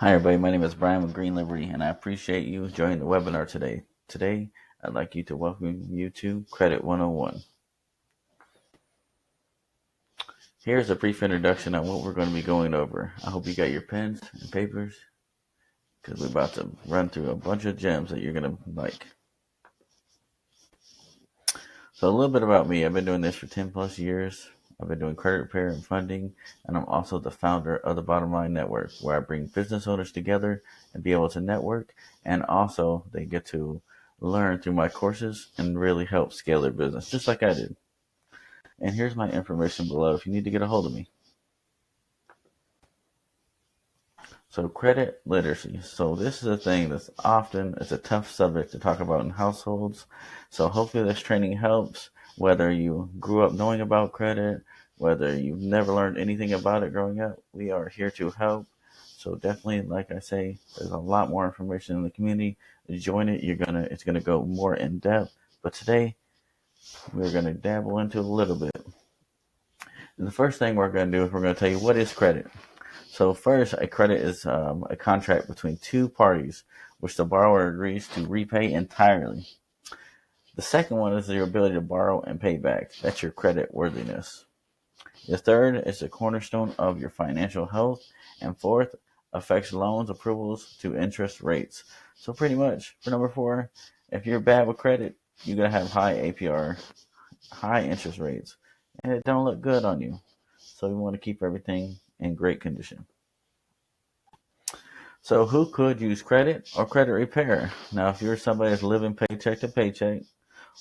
Hi, everybody. My name is Brian with Green Liberty, and I appreciate you joining the webinar today. Today, I'd like to welcome you to Credit 101. Here's a brief introduction on what we're going to be going over. I hope you got your pens and papers because we're about to run through a bunch of gems that you're going to like. So a little bit about me. I've been doing this for 10 plus years. I've been doing credit repair and funding, and I'm also the founder of the Bottom Line Network, where I bring business owners together and be able to network, and also they get to learn through my courses and really help scale their business, just like I did. And here's my information below if you need to get a hold of me. So credit literacy. So this is a thing that's it's a tough subject to talk about in households. So hopefully this training helps, whether you grew up knowing about credit, whether you've never learned anything about it growing up, we are here to help. So definitely, like I say, there's a lot more information in the community. Join it. It's gonna go more in depth. But today we're gonna dabble into a little bit. And the first thing we're gonna do is we're gonna tell you what is credit. So first, a credit is a contract between two parties which the borrower agrees to repay entirely. The second one is your ability to borrow and pay back. That's your credit worthiness. The third is the cornerstone of your financial health. And fourth, affects loans approvals to interest rates. So pretty much, for number 4, if you're bad with credit, you're going to have high APR, high interest rates, and it don't look good on you. So we want to keep everything in great condition. So who could use credit or credit repair? Now, if you're somebody that's living paycheck to paycheck,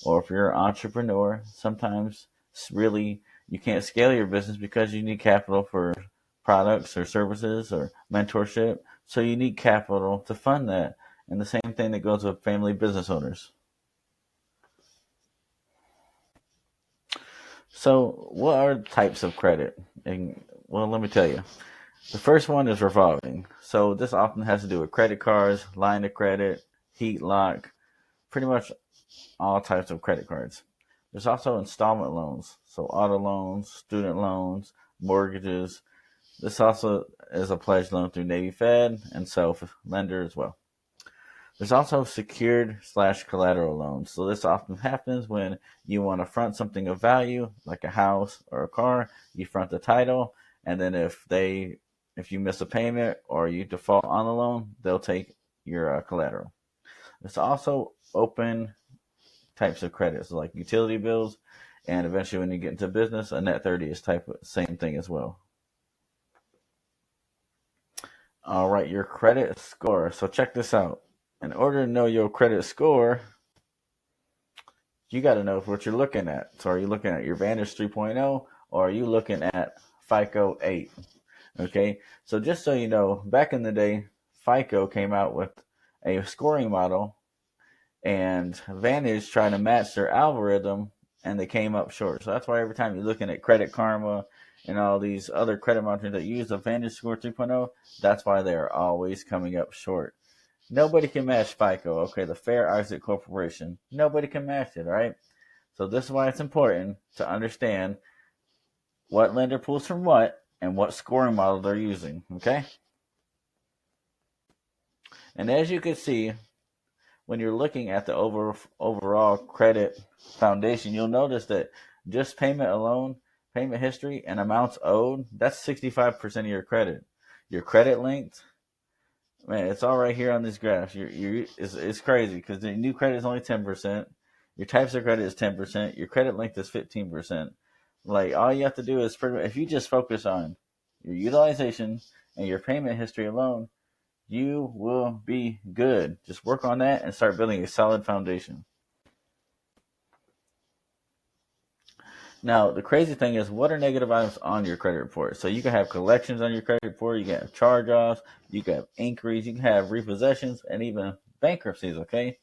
or if you're an entrepreneur, sometimes really you can't scale your business because you need capital for products or services or mentorship. So you need capital to fund that. And the same thing that goes with family business owners. So what are types of credit? And well, let me tell you. The first one is revolving. So this often has to do with credit cards, line of credit, heat lock, pretty much all types of credit cards. There's also installment loans, so auto loans, student loans, mortgages. This also is a pledge loan through Navy Fed and self lender as well. There's also secured/collateral loans. So this often happens when you want to front something of value, like a house or a car. You front the title, and then if you miss a payment or you default on the loan, they'll take your collateral. There's also open types of credits, like utility bills, and eventually when you get into business, a net 30 is same thing as well. All right, your credit score. So check this out. In order to know your credit score, you got to know what you're looking at. So are you looking at your Vantage 3.0 or are you looking at FICO 8? Okay, so just so you know, back in the day, FICO came out with a scoring model and Vantage tried to match their algorithm and they came up short. So that's why every time you're looking at Credit Karma and all these other credit monitors that use the Vantage Score 3.0, that's why they're always coming up short. Nobody can match FICO, okay, the Fair Isaac Corporation. Nobody can match it, right? So this is why it's important to understand what lender pulls from what and what scoring model they're using, okay? And as you can see, when you're looking at the overall credit foundation, you'll notice that just payment alone, payment history, and amounts owed, that's 65% of your credit. Your credit linked, man, it's all right here on this graph. It's crazy because the new credit is only 10%. Your types of credit is 10%. Your credit linked is 15%. Like all you have to do is if you just focus on your utilization and your payment history alone, you will be good. Just work on that and start building a solid foundation. Now, the crazy thing is, what are negative items on your credit report? So you can have collections on your credit report, you can have charge-offs, you can have inquiries, you can have repossessions, and even bankruptcies, okay?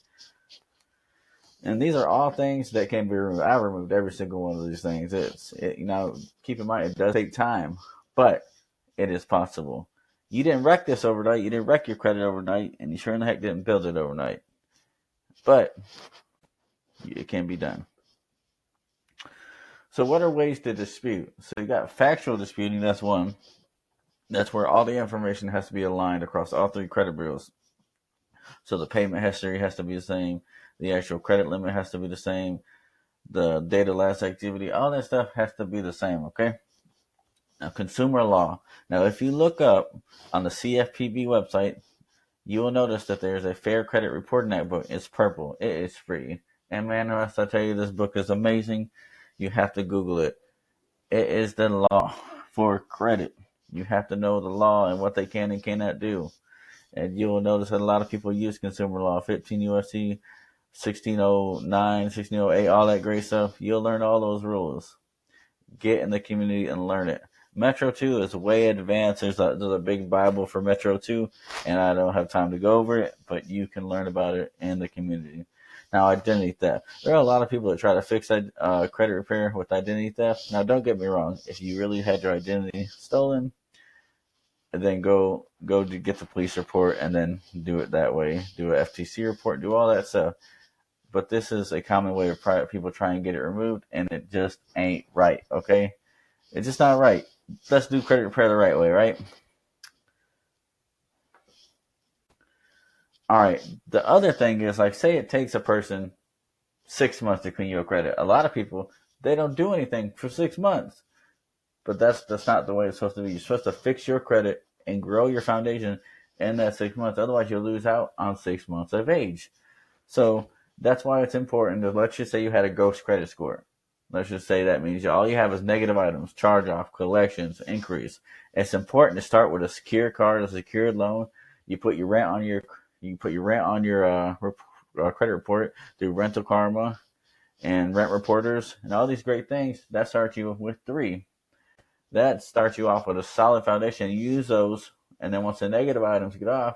And these are all things that can be removed. I removed every single one of these things. Keep in mind, it does take time, but it is possible. You didn't wreck this overnight. You didn't wreck your credit overnight, and you sure in the heck didn't build it overnight. But it can be done. So what are ways to dispute? So you got factual disputing, that's one. That's where all the information has to be aligned across all three credit bureaus. So the payment history has to be the same. The actual credit limit has to be the same. The date of last activity, all that stuff has to be the same, okay? Now, consumer law. Now, if you look up on the CFPB website, you will notice that there's a Fair Credit Reporting Act book. It's purple. It is free. And man, unless I tell you this book is amazing, you have to Google it. It is the law for credit. You have to know the law and what they can and cannot do. And you will notice that a lot of people use consumer law, 15 USC, 1609, 1608, all that great stuff. You'll learn all those rules. Get in the community and learn it. Metro 2 is way advanced. There's a big Bible for Metro 2, and I don't have time to go over it, but you can learn about it in the community. Now, identity theft. There are a lot of people that try to fix credit repair with identity theft. Now, don't get me wrong. If you really had your identity stolen, then go to get the police report and then do it that way. Do a FTC report, do all that stuff. But this is a common way of private people trying to get it removed, and it just ain't right, okay? It's just not right. Let's do credit repair the right way, right? All right. The other thing is, like, say it takes a person 6 months to clean your credit. A lot of people, they don't do anything for 6 months. But that's not the way it's supposed to be. You're supposed to fix your credit and grow your foundation in that 6 months. Otherwise, you'll lose out on 6 months of age. So that's why it's important to, let's just say you had a ghost credit score. Let's just say that means all you have is negative items, charge off, collections, increase. It's important to start with a secure card, a secured loan. You put your rent on your credit report through Rental Karma and Rent Reporters and all these great things. That starts you with 3. That starts you off with a solid foundation. You use those, and then once the negative items get off,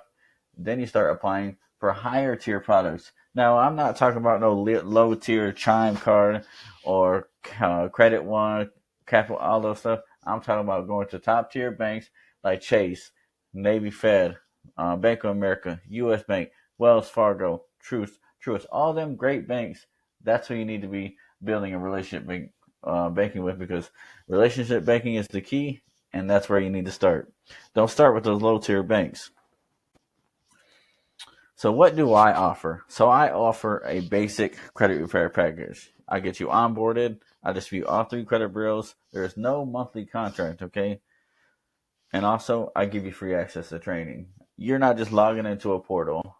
then you start applying for higher tier products. Now, I'm not talking about no low tier Chime card or Credit One, Capital, all those stuff. I'm talking about going to top tier banks like Chase, Navy Fed, Bank of America, U.S. Bank, Wells Fargo, Truist, all them great banks. That's who you need to be building a relationship banking with, because relationship banking is the key, and that's where you need to start. Don't start with those low tier banks. So what do I offer? So I offer a basic credit repair package. I get you onboarded. I distribute all 3 credit bureaus. There is no monthly contract, okay? And also, I give you free access to training. You're not just logging into a portal,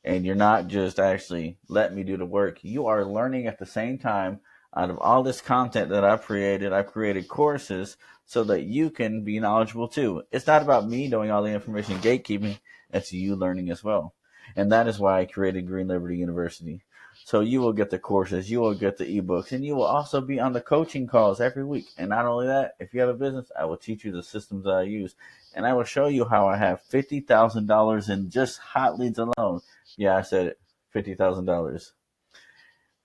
and you're not just actually letting me do the work. You are learning at the same time. Out of all this content that I've created courses so that you can be knowledgeable too. It's not about me doing all the information gatekeeping. It's you learning as well. And that is why I created Green Liberty University. So you will get the courses, you will get the ebooks, and you will also be on the coaching calls every week. And not only that, if you have a business, I will teach you the systems that I use. And I will show you how I have $50,000 in just hot leads alone. Yeah, I said it, $50,000.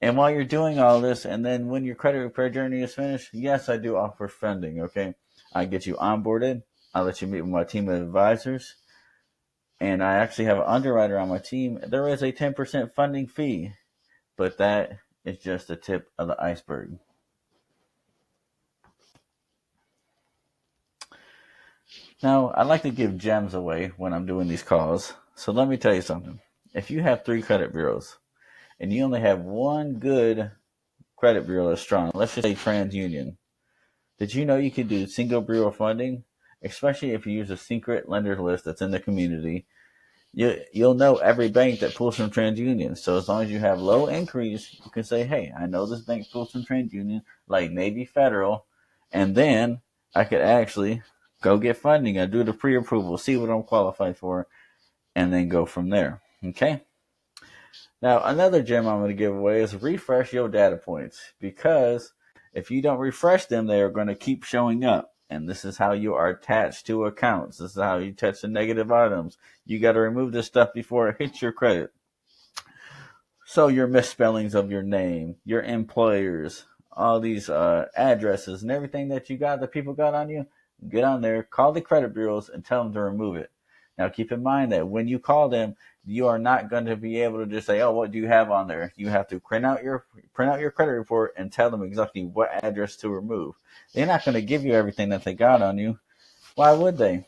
And while you're doing all this, and then when your credit repair journey is finished, yes, I do offer funding, okay? I get you onboarded. I let you meet with my team of advisors. And I actually have an underwriter on my team. There is a 10% funding fee, but that is just the tip of the iceberg. Now, I like to give gems away when I'm doing these calls. So let me tell you something. If you have 3 credit bureaus and you only have one good credit bureau that's strong, let's just say TransUnion. Did you know you can do single bureau funding? Especially if you use a secret lender list that's in the community. You'll know every bank that pulls from TransUnion. So as long as you have low increase, you can say, hey, I know this bank pulls from TransUnion, like Navy Federal, and then I could actually go get funding. I do the pre-approval, see what I'm qualified for, and then go from there. Okay? Now, another gem I'm going to give away is refresh your data points, because if you don't refresh them, they are going to keep showing up. And this is how you are attached to accounts. This is how you touch the negative items. You got to remove this stuff before it hits your credit. So your misspellings of your name, your employers, all these addresses and everything that you got, that people got on you, get on there, call the credit bureaus and tell them to remove it. Now, keep in mind that when you call them, you are not going to be able to just say, oh, what do you have on there? You have to print out your credit report and tell them exactly what address to remove. They're not going to give you everything that they got on you. Why would they?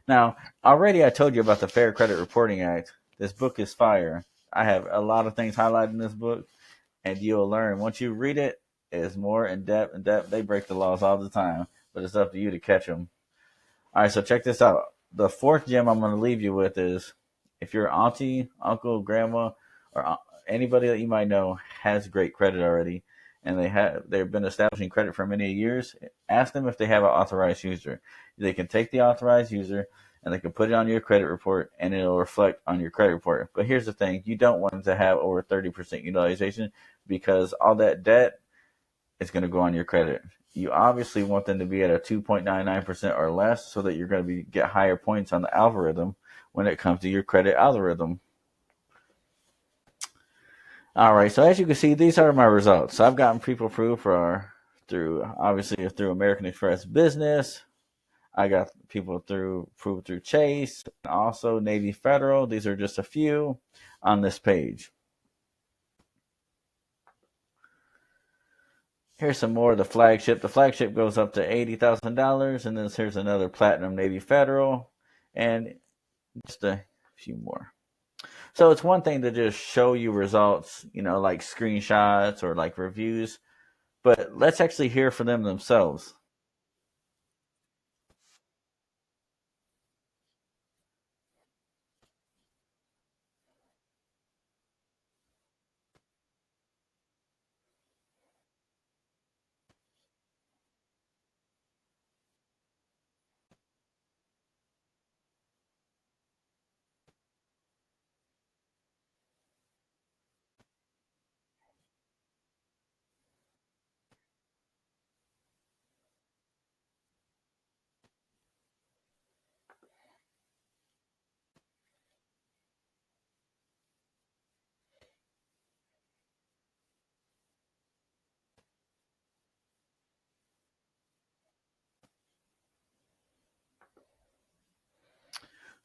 Now, already I told you about the Fair Credit Reporting Act. This book is fire. I have a lot of things highlighted in this book, and you'll learn. Once you read it, it's more in depth. They break the laws all the time, but it's up to you to catch them. All right, so check this out. The fourth gem I'm going to leave you with is if your auntie, uncle, grandma, or anybody that you might know has great credit already, and they've been establishing credit for many years, ask them if they have an authorized user. They can take the authorized user and they can put it on your credit report and it'll reflect on your credit report. But here's the thing, you don't want them to have over 30% utilization because all that debt is going to go on your credit. You obviously want them to be at a 2.99% or less so that you're going to get higher points on the algorithm when it comes to your credit algorithm. All right, so as you can see, these are my results. I've gotten pre-approved through American Express Business. I got people approved through Chase, and also Navy Federal. These are just a few on this page. Here's some more of the flagship. The flagship goes up to $80,000, and then here's another Platinum Navy Federal, and just a few more. So it's one thing to just show you results, like screenshots or like reviews, but let's actually hear from them themselves.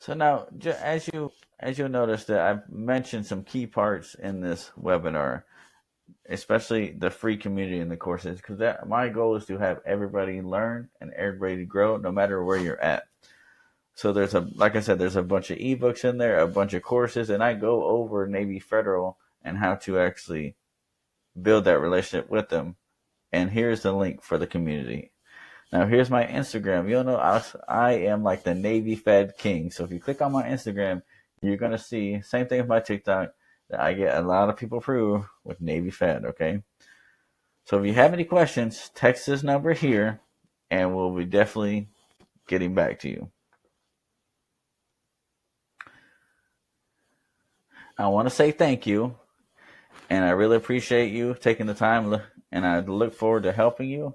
So now, as you'll notice that I've mentioned some key parts in this webinar, especially the free community in the courses, because my goal is to have everybody learn and everybody grow, no matter where you're at. So like I said, there's a bunch of ebooks in there, a bunch of courses, and I go over Navy Federal and how to actually build that relationship with them. And here's the link for the community. Now here's my Instagram. You'll know I am like the Navy Fed king. So if you click on my Instagram, you're going to see, same thing with my TikTok, that I get a lot of people approved with Navy Fed, okay? So if you have any questions, text this number here, and we'll be definitely getting back to you. I want to say thank you, and I really appreciate you taking the time, and I look forward to helping you.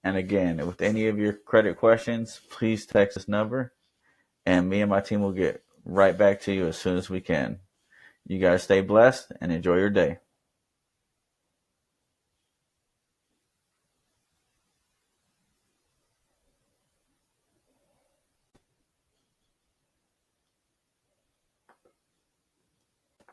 And again, with any of your credit questions, please text this number, and me and my team will get right back to you as soon as we can. You guys stay blessed and enjoy your day.